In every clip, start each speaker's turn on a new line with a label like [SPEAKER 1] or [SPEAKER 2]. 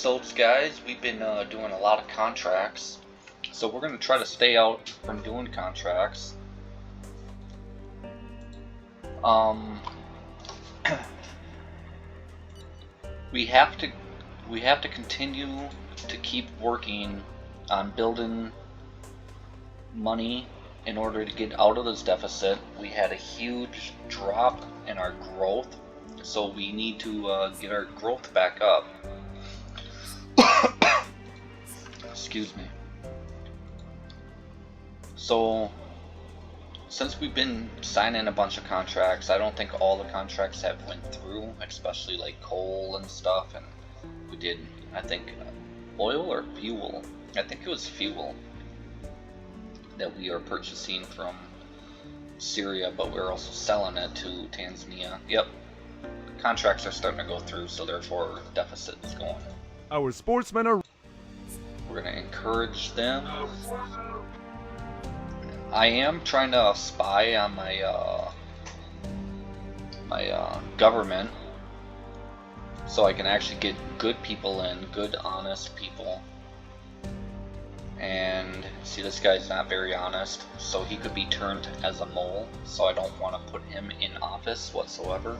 [SPEAKER 1] episodes, guys, we've been doing a lot of contracts. So we're going to try to stay out from doing contracts. We have to continue to keep working on building money in order to get out of this deficit. We had a huge drop in our growth, so we need to get our growth back up. Excuse me. So since we've been signing a bunch of contracts, I don't think all the contracts have went through, especially like coal and stuff, and we did, I think, oil or fuel. I think it was fuel that we are purchasing from Syria, but we're also selling it to Tanzania. Yep, contracts are starting to go through, so therefore deficit is going.
[SPEAKER 2] Our sportsmen are...
[SPEAKER 1] We're going to encourage them. I am trying to spy on my government, so I can actually get good people in, good honest people. And see, this guy's not very honest, so he could be turned as a mole, so I don't want to put him in office whatsoever.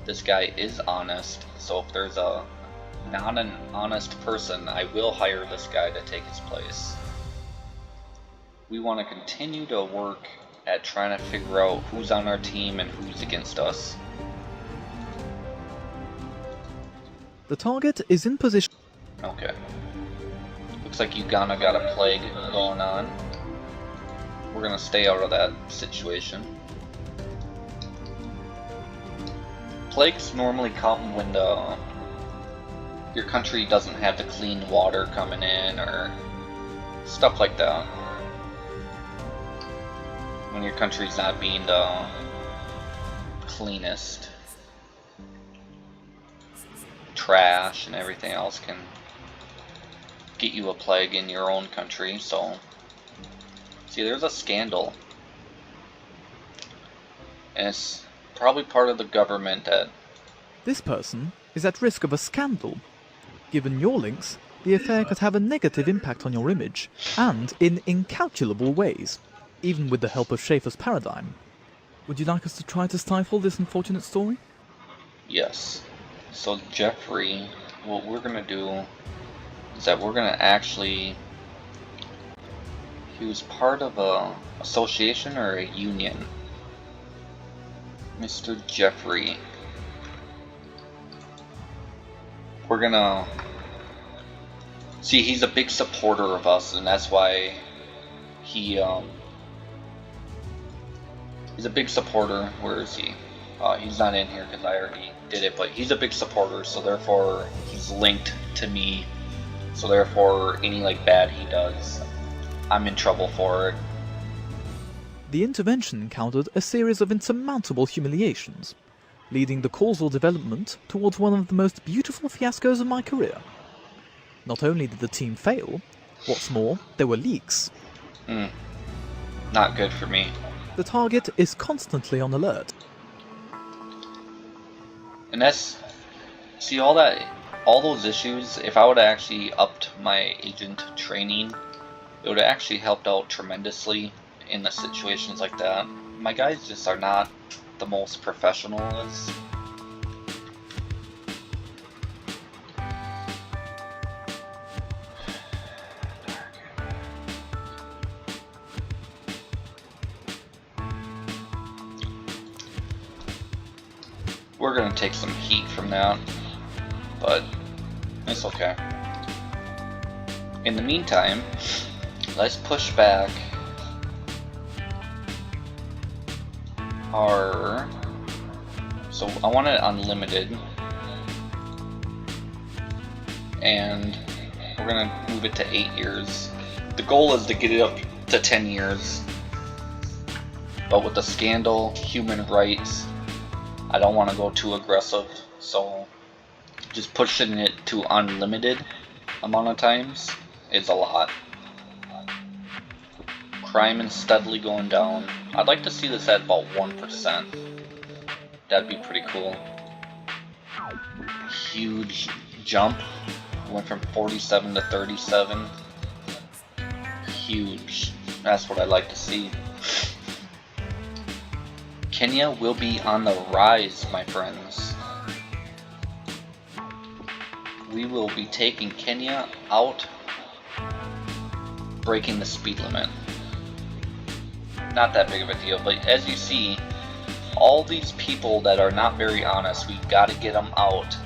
[SPEAKER 1] This guy is honest, so if there's a not an honest person, I will hire this guy to take his place. We want to continue to work at trying to figure out who's on our team and who's against us.
[SPEAKER 3] The target is in position.
[SPEAKER 1] Okay. Looks like Uganda got a plague going on. We're gonna stay out of that situation. Plagues normally come when your country doesn't have the clean water coming in or stuff like that. When your country's not being the cleanest. Trash and everything else can get you a plague in your own country. So see, there's a scandal, and it's probably part of the government that...
[SPEAKER 3] This person is at risk of a scandal. Given your links, the affair could have a negative impact on your image, and in incalculable ways, even with the help of Schaefer's paradigm. Would you like us to try to stifle this unfortunate story?
[SPEAKER 1] Yes. So Jeffrey, what we're gonna do is that we're gonna actually... He was part of a association or a union. Mr. Jeffrey. We're gonna... See, he's a big supporter of us, and that's why he's a big supporter. Where is he? He's not in here because I already did it, but he's a big supporter, so therefore he's linked to me. So therefore, any bad he does, I'm in trouble for it.
[SPEAKER 3] The intervention encountered a series of insurmountable humiliations, leading the causal development towards one of the most beautiful fiascos of my career. Not only did the team fail, what's more, there were leaks.
[SPEAKER 1] Not good for me.
[SPEAKER 3] The target is constantly on alert.
[SPEAKER 1] And that's... See, all those issues, if I would have actually upped my agent training, it would have actually helped out tremendously in the situations like that. My guys just are not the most professional as... We're gonna take some heat from that, but it's okay. In the meantime, let's push back our... So I want it unlimited, and we're gonna move it to 8 years. The goal is to get it up to 10 years, but with the scandal, human rights, I don't want to go too aggressive, so just pushing it to unlimited amount of times is a lot. Crime is steadily going down. I'd like to see this at about 1%. That'd be pretty cool. Huge jump. Went from 47 to 37. Huge. That's what I like to see. Kenya will be on the rise, my friends. We will be taking Kenya out, breaking the speed limit. Not that big of a deal, but as you see, all these people that are not very honest, we've got to get them out.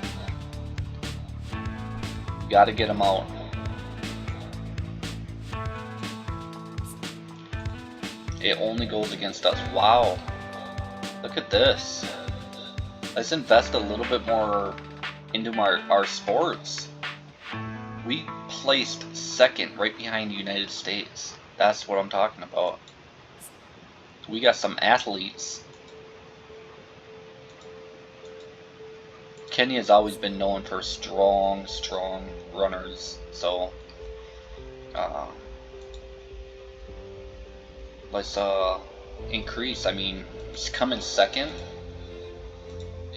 [SPEAKER 1] Got to get them out. It only goes against us. Wow. Look at this. Let's invest a little bit more into our sports. We placed second right behind the United States. That's what I'm talking about. We got some athletes. Kenya has always been known for strong runners, so let's increase. I mean, he's coming second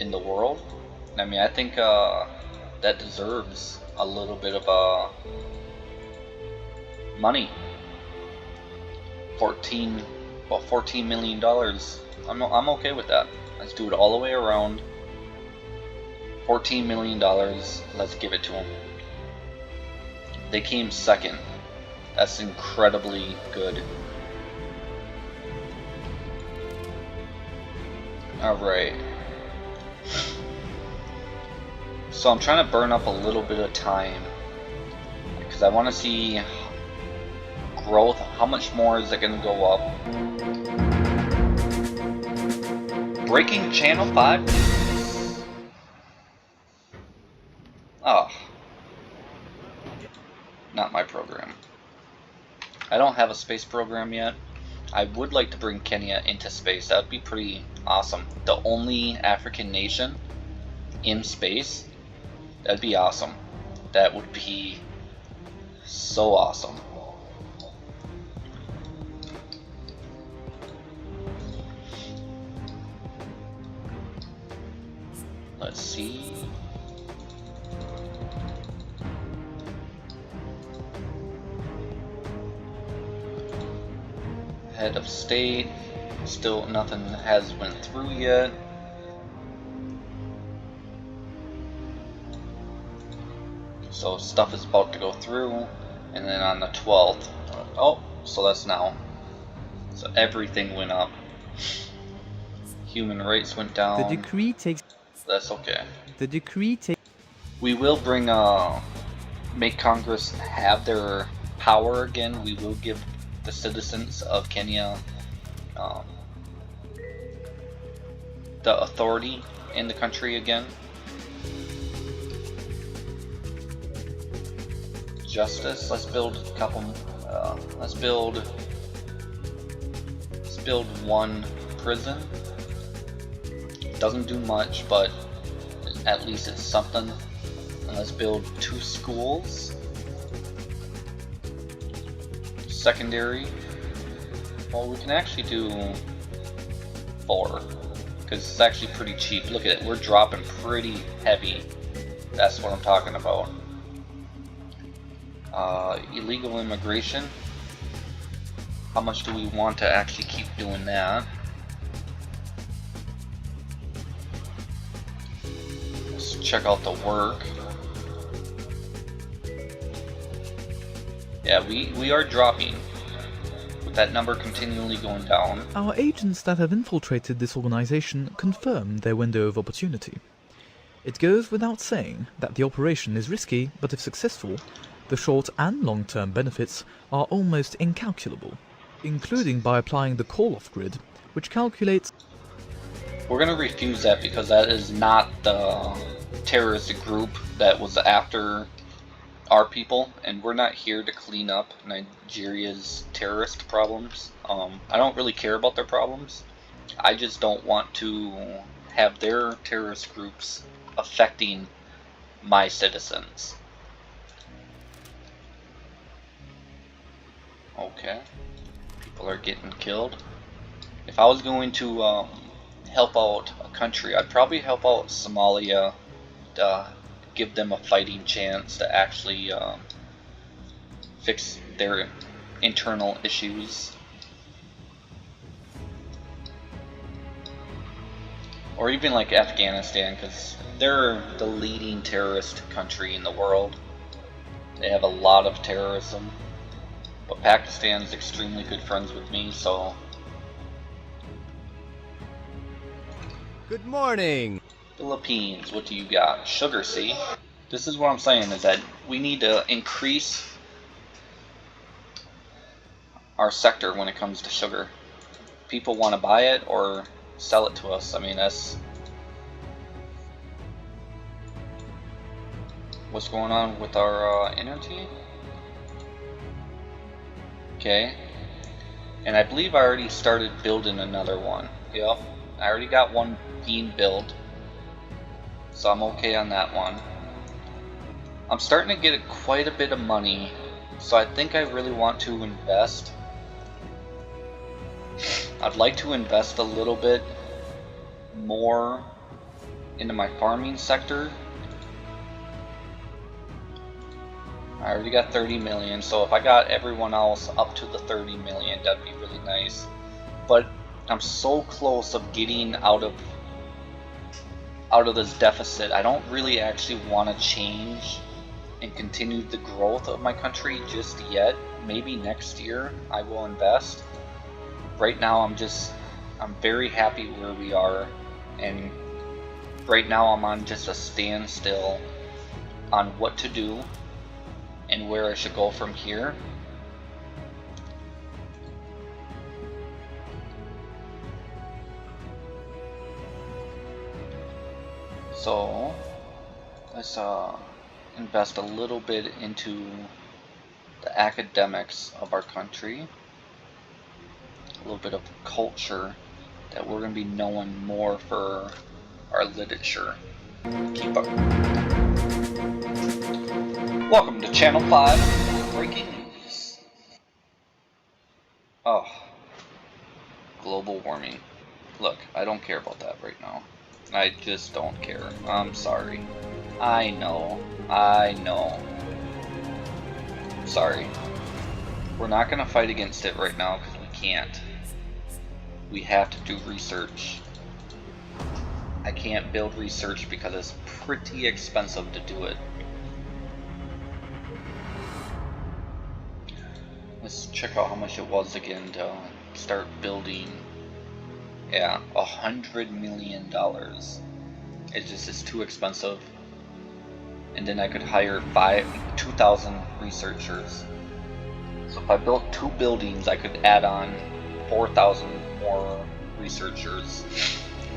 [SPEAKER 1] in the world. I mean, I think that deserves a little bit of money. $14 million. I'm okay with that. Let's do it all the way around. $14 million. Let's give it to them. They came second. That's incredibly good. Alright. So I'm trying to burn up a little bit of time because I want to see growth. How much more is it going to go up? Breaking Channel 5 news. Oh. Not my program. I don't have a space program yet. I would like to bring Kenya into space. That would be pretty awesome. The only African nation in space. That'd be awesome. That would be so awesome. Let's see. Head of state. Still nothing has went through yet. So stuff is about to go through, and then on the 12th, oh, so that's now. So everything went up. Human rights went down.
[SPEAKER 3] The decree takes.
[SPEAKER 1] That's okay.
[SPEAKER 3] The decree takes.
[SPEAKER 1] We will bring make Congress have their power again. We will give the citizens of Kenya the authority in the country again. Justice. Let's build a couple. Let's build one prison. Doesn't do much, but at least it's something. And let's build 2 schools. Secondary. Well, we can actually do 4 because it's actually pretty cheap. Look at it. We're dropping pretty heavy. That's what I'm talking about. Illegal immigration. How much do we want to actually keep doing that? Let's check out the work. Yeah, we are dropping, with that number continually going down.
[SPEAKER 3] Our agents that have infiltrated this organization confirm their window of opportunity. It goes without saying that the operation is risky, but if successful, the short and long-term benefits are almost incalculable, including by applying the call-off grid, which calculates...
[SPEAKER 1] We're going to refuse that because that is not the terrorist group that was after our people, and we're not here to clean up Nigeria's terrorist problems. I don't really care about their problems. I just don't want to have their terrorist groups affecting my citizens. Okay, people are getting killed. If I was going to help out a country, I'd probably help out Somalia, give them a fighting chance to actually fix their internal issues. Or even like Afghanistan, because they're the leading terrorist country in the world. They have a lot of terrorism. But Pakistan's extremely good friends with me, so...
[SPEAKER 4] Good morning!
[SPEAKER 1] Philippines, what do you got? Sugar, see? This is what I'm saying, is that we need to increase our sector when it comes to sugar. People want to buy it or sell it to us. I mean, that's what's going on with our energy. Okay, and I believe I already started building another one. Yep, I already got one being built, so I'm okay on that one. I'm starting to get quite a bit of money, so I think I really want to invest. I'd like to invest a little bit more into my farming sector. I already got 30 million, so if I got everyone else up to the 30 million, that'd be really nice. But I'm so close of getting out of this deficit. I don't really actually want to change and continue the growth of my country just yet. Maybe next year I will invest. Right now I'm very happy where we are, and right now I'm on just a standstill on what to do and where I should go from here. So let's invest a little bit into the academics of our country, a little bit of culture, that we're going to be known more for our literature. Keep up. Welcome to Channel 5 Breaking News. Oh, global warming. Look, I don't care about that right now. I just don't care. I'm sorry. I know. Sorry. We're not going to fight against it right now because we can't. We have to do research. I can't build research because it's pretty expensive to do it. Let's check out how much it was again to start building. Yeah, $100 million. It's too expensive. And then I could hire 2,000 researchers. So if I built 2 buildings, I could add on 4,000 more researchers,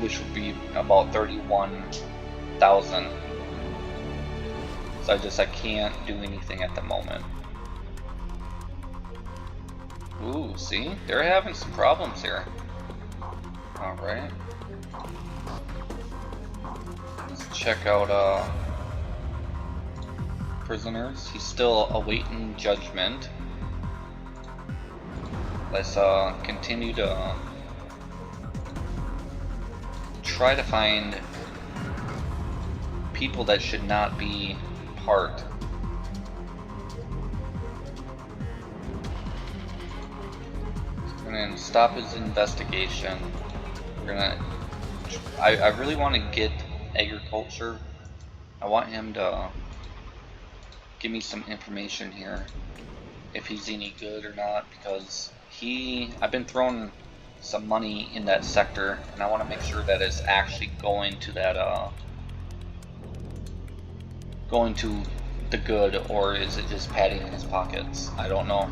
[SPEAKER 1] which would be about 31,000. So I can't do anything at the moment. Ooh, see? They're having some problems here. Alright. Let's check out prisoners. He's still awaiting judgment. Let's continue to try to find people that should not be part. We're gonna stop his investigation. I really want to get agriculture. I want him to give me some information here, if he's any good or not, because I've been throwing some money in that sector, and I want to make sure that it's actually going to that going to the good, or is it just padding in his pockets? I don't know.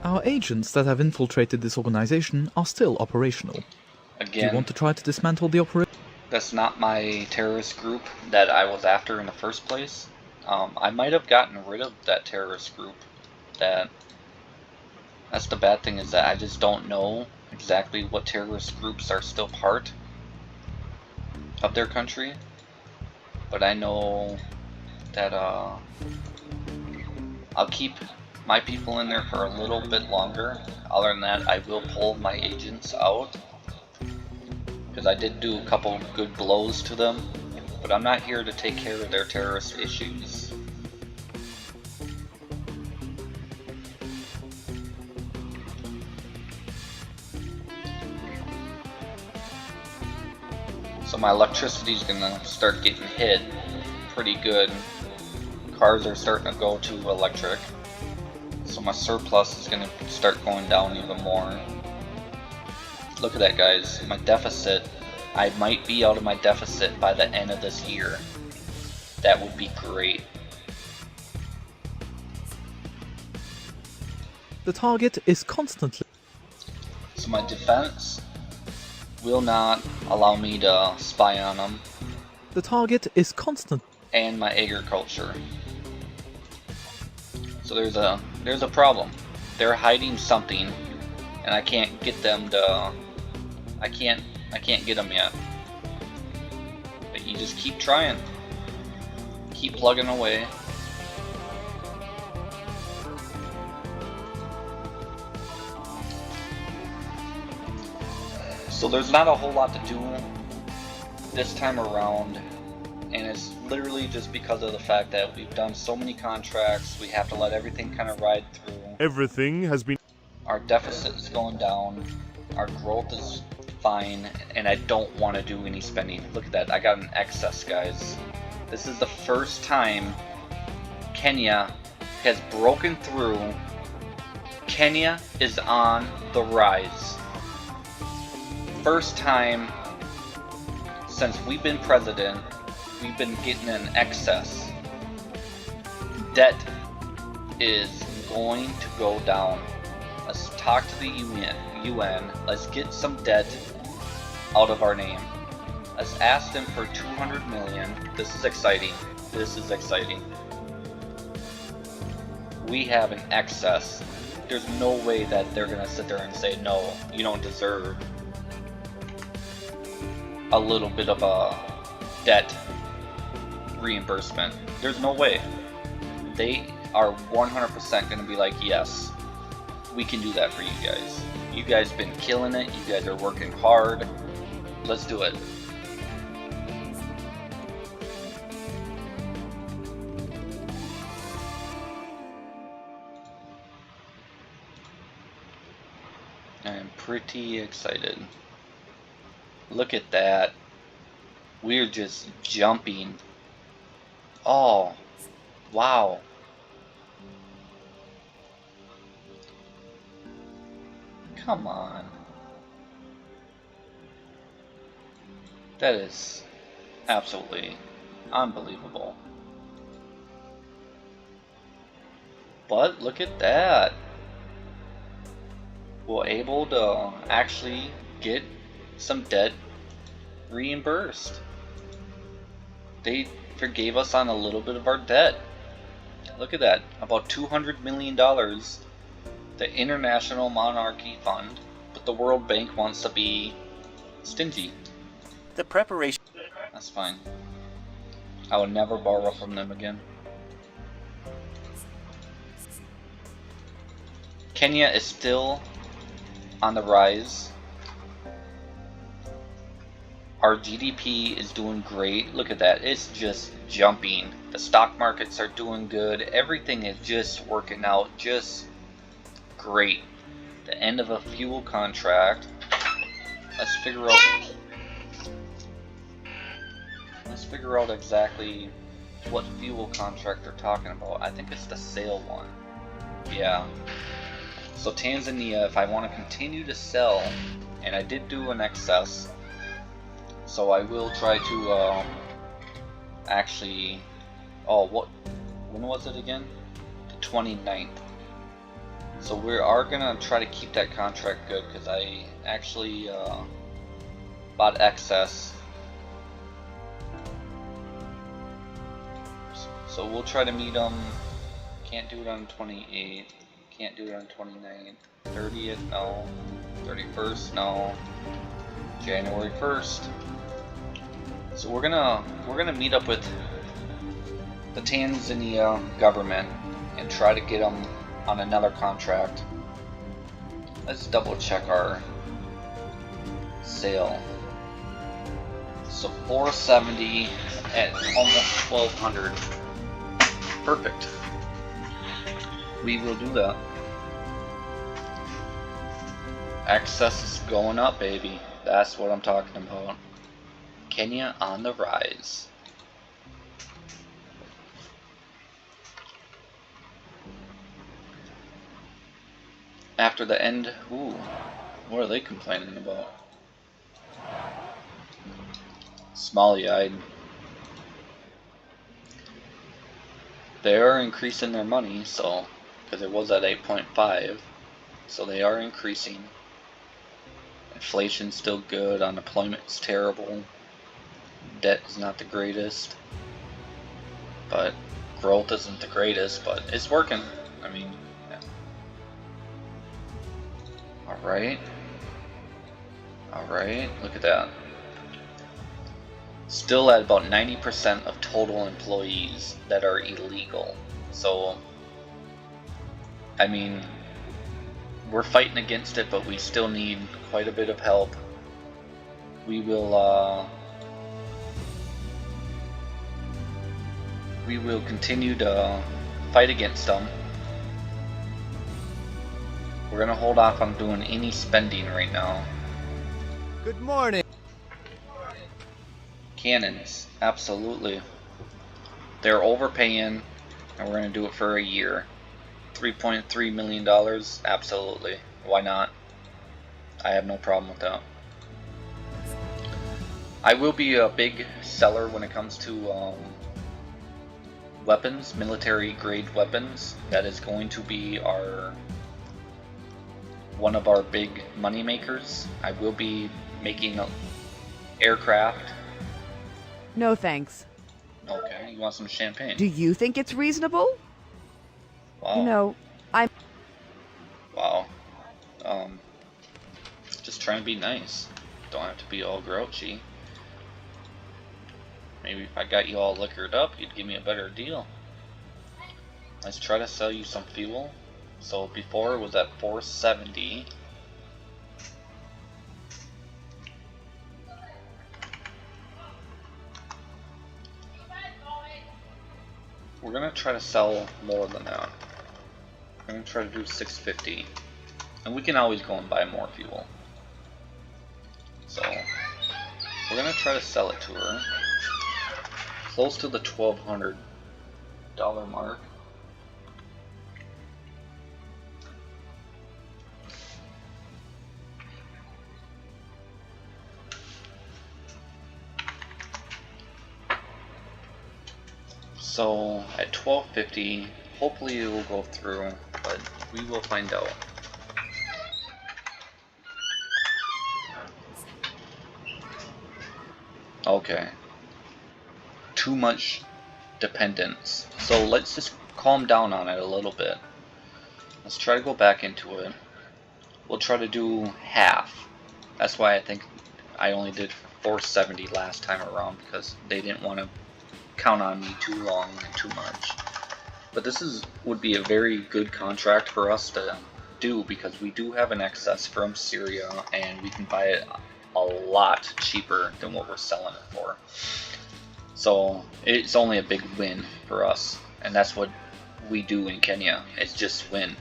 [SPEAKER 3] Our agents that have infiltrated this organization are still operational.
[SPEAKER 1] Again,
[SPEAKER 3] Do you want to try to dismantle the operation?
[SPEAKER 1] That's not my terrorist group that I was after in the first place. I might have gotten rid of that terrorist group. That's the bad thing, is that I just don't know exactly what terrorist groups are still part of their country. But I know that I'll keep my people in there for a little bit longer. Other than that, I will pull my agents out, because I did do a couple good blows to them. but I'm not here to take care of their terrorist issues. So my electricity is gonna start getting hit pretty good. Cars are starting to go to electric. So my surplus is gonna start going down even more. Look at that, guys. My deficit, I might be out of my deficit by the end of this year. That would be great.
[SPEAKER 3] The target is constantly...
[SPEAKER 1] So my defense will not allow me to spy on them.
[SPEAKER 3] The target is constant.
[SPEAKER 1] And my agriculture. So there's a problem. They're hiding something, and I can't get them to. I can't get them yet. But you just keep trying. Keep plugging away. So there's not a whole lot to do this time around, and it's literally just because of the fact that we've done so many contracts, we have to let everything kind of ride through.
[SPEAKER 2] Everything has been...
[SPEAKER 1] Our deficit is going down, our growth is fine, and I don't want to do any spending. Look at that, I got an excess, guys. This is the first time Kenya has broken through. Kenya is on the rise. First time since we've been president, we've been getting an excess. Debt is going to go down. Let's talk to the UN. Let's get some debt out of our name. Let's ask them for 200 million. This is exciting. This is exciting. We have an excess. There's no way that they're gonna sit there and say, no, you don't deserve a little bit of a debt reimbursement. There's no way. They are 100% going to be like, yes, we can do that for you guys. You guys been killing it. You guys are working hard. Let's do it. I am pretty excited. Look at that. We're just jumping. Oh, wow. Come on. That is absolutely unbelievable. But look at that. We're able to actually get some debt reimbursed. They forgave us on a little bit of our debt. Look at that, about $200 million. The International Monarchy Fund, but the World Bank wants to be stingy.
[SPEAKER 5] The preparation.
[SPEAKER 1] That's fine. I would never borrow from them again. Kenya is still on the rise. Our GDP is doing great. Look at that. It's just jumping. The stock markets are doing good. Everything is just working out just great. The end of a fuel contract. Let's figure out exactly what fuel contract they're talking about. I think it's the sale one. Yeah. So Tanzania, if I want to continue to sell, and I did do an excess, so I will try to actually, when was it again? The 29th. So we are gonna try to keep that contract good, because I actually bought excess. So we'll try to meet them. Can't do it on 28th. Can't do it on 29th. 30th, no. 31st, no. January 1st. So we're gonna meet up with the Tanzania government and try to get them on another contract. Let's double check our sale. So 470 at almost 1200. Perfect. We will do that. Access is going up, baby. That's what I'm talking about. Kenya on the rise. After the end, ooh, what are they complaining about? Smalley-eyed. They are increasing their money, so, because it was at 8.5, so they are increasing. Inflation's still good, unemployment's terrible, debt is not the greatest, but growth isn't the greatest, but it's working. I mean, yeah. Alright, look at that. Still at about 90% of total employees that are illegal. So, I mean, we're fighting against it, but we still need quite a bit of help. We will continue to fight against them. We're gonna hold off on doing any spending right now.
[SPEAKER 4] Good morning.
[SPEAKER 1] Cannons, absolutely. They're overpaying, and we're gonna do it for a year. $3.3 million, absolutely. Why not? I have no problem with that. I will be a big seller when it comes to weapons, military grade weapons. That is going to be one of our big money makers. I will be making aircraft.
[SPEAKER 6] No thanks.
[SPEAKER 1] Okay, you want some champagne?
[SPEAKER 6] Do you think it's reasonable?
[SPEAKER 1] Wow.
[SPEAKER 6] You know,
[SPEAKER 1] Wow. Just trying to be nice. Don't have to be all grouchy. Maybe if I got you all liquored up, you'd give me a better deal. Let's try to sell you some fuel. So before it was at 470. We're gonna try to sell more than that. We're gonna try to do 650, and we can always go and buy more fuel. So we're gonna try to sell it to her close to the $1,200 mark. So at 1250, hopefully it will go through, but we will find out. Okay. Too much dependence. So let's just calm down on it a little bit. Let's try to go back into it. We'll try to do half. That's why I think I only did 470 last time around, because they didn't want to count on me too long and too much. But this would be a very good contract for us to do, because we do have an excess from Syria and we can buy it a lot cheaper than what we're selling it for. So it's only a big win for us, and that's what we do in Kenya. It's just win.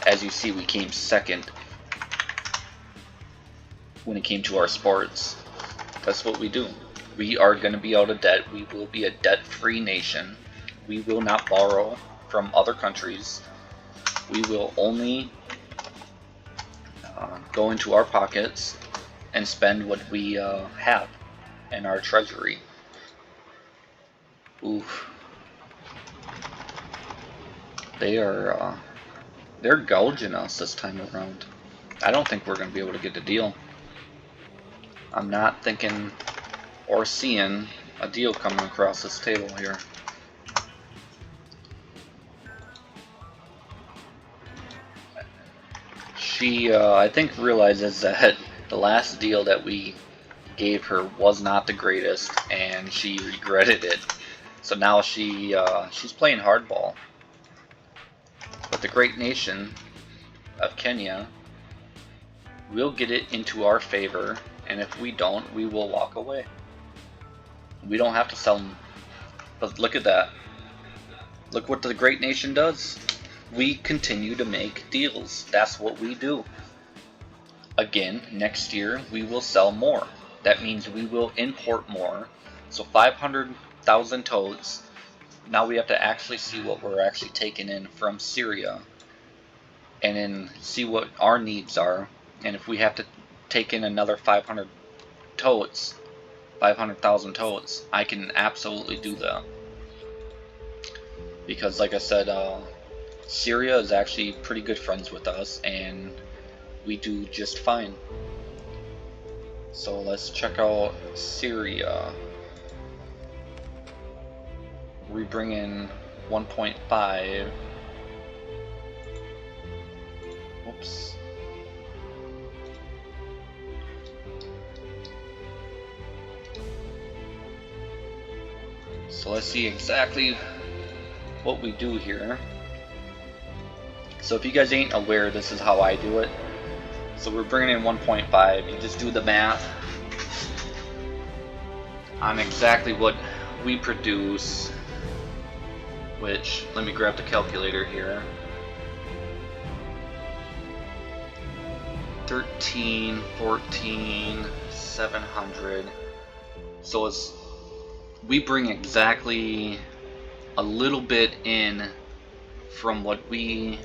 [SPEAKER 1] As you see, we came second when it came to our sports. That's what we do. We are going to be out of debt. We will be a debt-free nation. We will not borrow from other countries. We will only go into our pockets and spend what we have in our treasury. Oof. They're gouging us this time around. I don't think we're going to be able to get a deal. I'm not thinking or seeing a deal coming across this table here. She, I think, realizes that the last deal that we gave her was not the greatest, and she regretted it. So now she's playing hardball. But the great nation of Kenya will get it into our favor, and if we don't, we will walk away. We don't have to sell them. But look at that. Look what the great nation does. We continue to make deals. That's what we do. Again, next year we will sell more. That means we will import more. So 500,000 toads. Now we have to actually see what we're actually taking in from Syria. And then see what our needs are. And if we have to take in another 500,000 toads, I can absolutely do that. Because like I said, Syria is actually pretty good friends with us, and we do just fine. So let's check out Syria. We bring in 1.5. Whoops. So let's see exactly what we do here. So if you guys ain't aware, this is how I do it. So we're bringing in 1.5. You just do the math on exactly what we produce, which, let me grab the calculator here. 13, 14, 700. So we bring exactly a little bit in from what we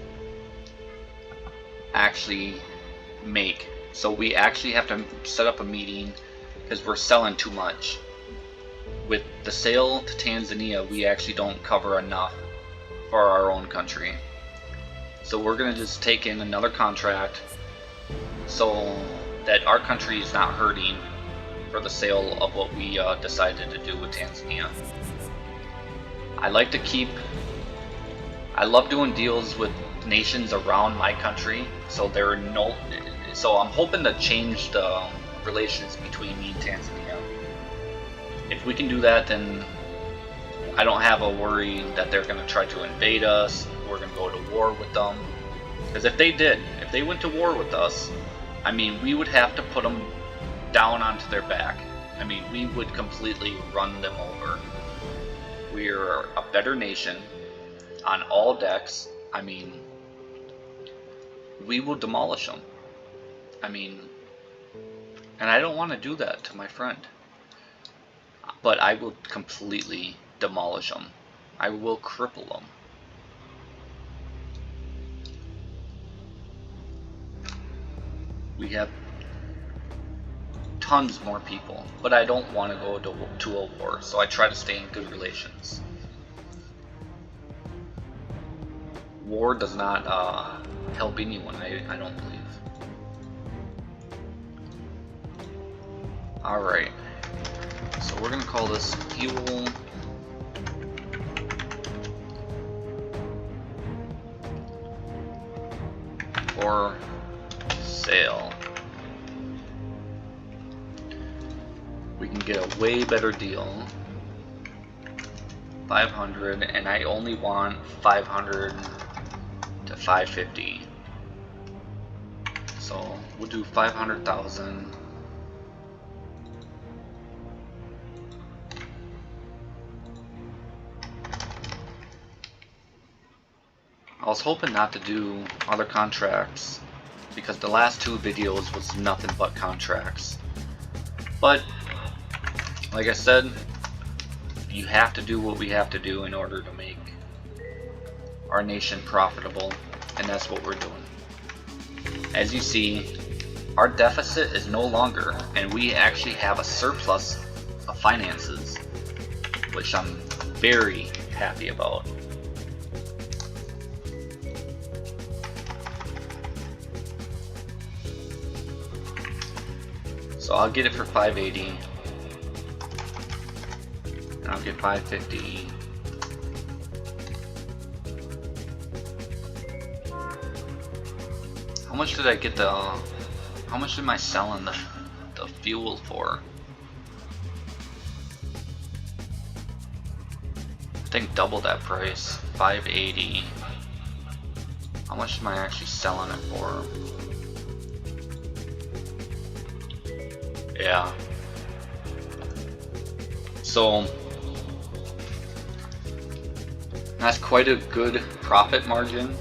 [SPEAKER 1] actually make. So we actually have to set up a meeting because we're selling too much. With the sale to Tanzania, we actually don't cover enough for our own country. So we're gonna just take in another contract so that our country is not hurting for the sale of what we decided to do with Tanzania. I love doing deals with nations around my country, so I'm hoping to change the relations between me and Tanzania. If we can do that, then I don't have a worry that they're going to try to invade us, we're going to go to war with them. Because if they went to war with us, I mean, we would have to put them down onto their back. I mean, we would completely run them over. We're a better nation on all decks. I mean, we will demolish them. I mean, and I don't want to do that to my friend, but I will completely demolish them. I will cripple them. We have tons more people, but I don't want to go to a war, so I try to stay in good relations. War does not help anyone, I don't believe. Alright, so we're going to call this fuel. For sale. We can get a way better deal. 500, and I only want 500 to 550. So we'll do 500,000. I was hoping not to do other contracts because the last two videos was nothing but contracts. But like I said, you have to do what we have to do in order to make our nation profitable, and that's what we're doing. As you see, our deficit is no longer, and we actually have a surplus of finances, which I'm very happy about. So I'll get it for 580. And I'll get 550. How much did I get how much am I selling the fuel for? I think double that price, 580. How much am I actually selling it for? Yeah. So that's quite a good profit margin.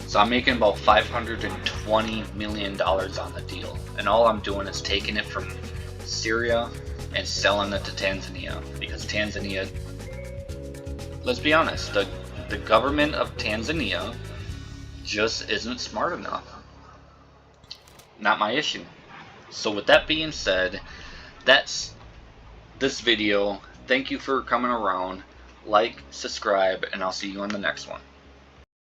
[SPEAKER 1] So I'm making about $520 million on the deal, and all I'm doing is taking it from Syria and selling it to Tanzania, because Tanzania, let's be honest, the government of Tanzania just isn't smart enough. Not my issue. So with that being said, that's this video. Thank you for coming around. Like, subscribe, and I'll see you on the next one.